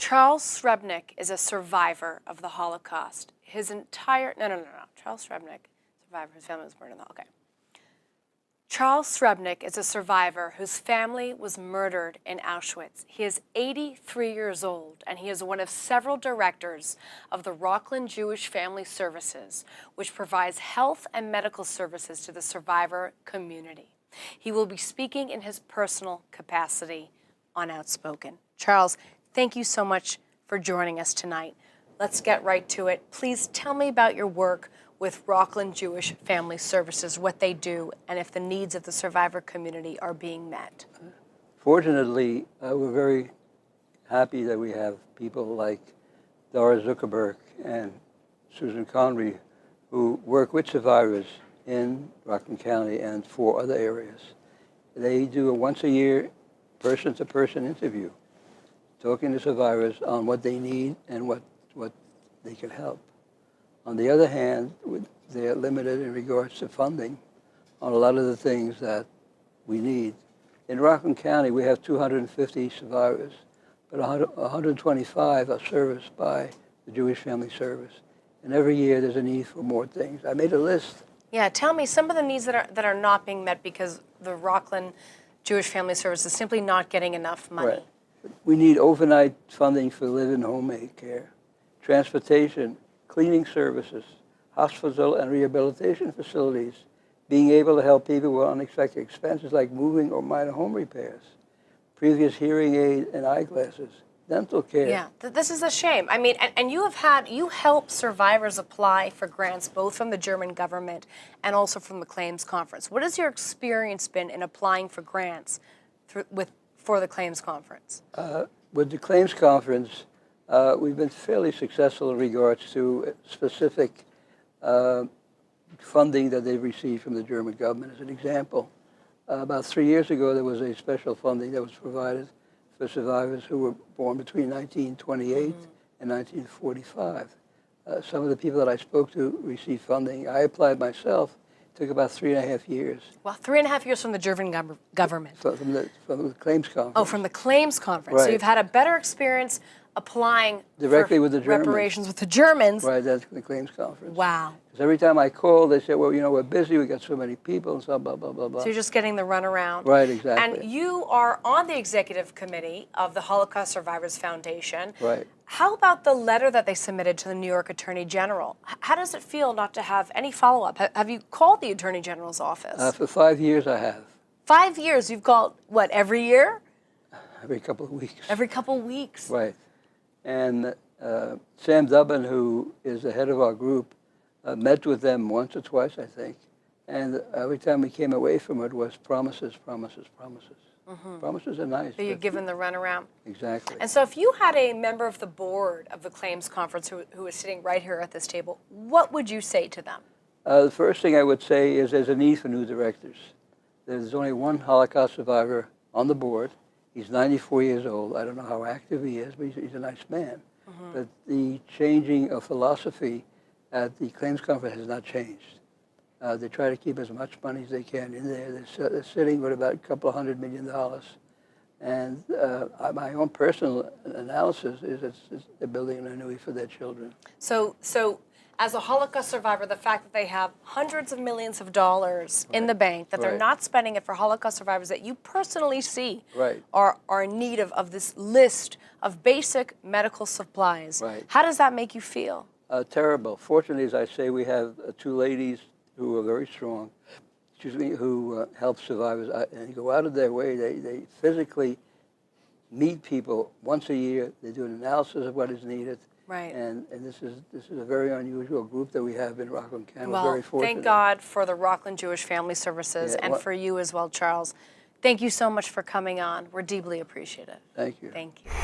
Charles Srebnik is a survivor of the Holocaust. His entire, no. Charles Srebnik, survivor, his family was burned in the, okay. Charles Srebnik is a survivor whose family was murdered in Auschwitz. He is 83 years old, and he is one of several directors of the Rockland Jewish Family Services, which provides health and medical services to the survivor community. He will be speaking in his personal capacity on Outspoken. Charles, thank you so much for joining us tonight. Let's get right to it. Please tell me about your work with Rockland Jewish Family Services, what they do, and if the needs of the survivor community are being met. Fortunately, we're very happy that we have people like Dora Zuckerberg and Susan Connery who work with survivors in Rockland County and 4 other areas. They do a once-a-year person-to-person interview, talking to survivors on what they need and what they can help. On the other hand, they're limited in regards to funding on a lot of the things that we need. In Rockland County, we have 250 survivors, but 125 are serviced by the Jewish Family Service. And every year there's a need for more things. I made a list. Yeah, tell me some of the needs that are not being met because the Rockland Jewish Family Service is simply not getting enough money. Right. We need overnight funding for live-in homemade care, transportation, cleaning services, hospital and rehabilitation facilities, being able to help people with unexpected expenses like moving or minor home repairs, previous hearing aid and eyeglasses, dental care. Yeah, this is a shame. I mean, and you help survivors apply for grants both from the German government and also from the Claims Conference. What has your experience been in applying for grants for the Claims Conference? With the Claims Conference, we've been fairly successful in regards to specific funding that they've received from the German government. As an example, about 3 years ago, there was a special funding that was provided for survivors who were born between 1928 and 1945. Some of the people that I spoke to received funding. I applied myself. It took about 3.5 years. Well, 3.5 years from the German government. From the Claims Conference. Oh, from the Claims Conference. Right. So you've had a better experience applying directly for with the Germans. reparations with the Germans. Right, that's the Claims Conference. Wow. Because every time I call, they say, well, you know, we're busy, we got so many people, and so blah, blah, blah, blah. So you're just getting the runaround. Right, exactly. And you are on the executive committee of the Holocaust Survivors Foundation. Right. How about the letter that they submitted to the New York Attorney General? How does it feel not to have any follow-up? Have you called the Attorney General's office? For 5 years I have. 5 years? You've called, what, every year? Every couple of weeks. Every couple of weeks. Right. And Sam Dubbin, who is the head of our group, met with them once or twice, I think. And every time we came away from it was promises, promises, promises. Promises are nice. So you're given the runaround. Exactly. And so if you had a member of the board of the Claims Conference who is sitting right here at this table, what would you say to them? The first thing I would say is there's a need for new directors. There's only one Holocaust survivor on the board. He's 94 years old. I don't know how active he is, but he's a nice man. But the changing of philosophy at the Claims Conference has not changed. They try to keep as much money as they can in there. They're sitting with about a couple of $100 million. And my own personal analysis is they're building an annuity for their children. So as a Holocaust survivor, the fact that they have hundreds of millions of dollars in the bank, that they're not spending it for Holocaust survivors that you personally see are in need of this list of basic medical supplies. How does that make you feel? Terrible. Fortunately, as I say, we have 2 ladies who are very strong, who help survivors and go out of their way. They physically meet people once a year. They do an analysis of what is needed. Right. And this is a very unusual group that we have in Rockland County. Well, we're very fortunate. Thank God for the Rockland Jewish Family Services and for you as well, Charles. Thank you so much for coming on. We're deeply appreciative. Thank you. Thank you.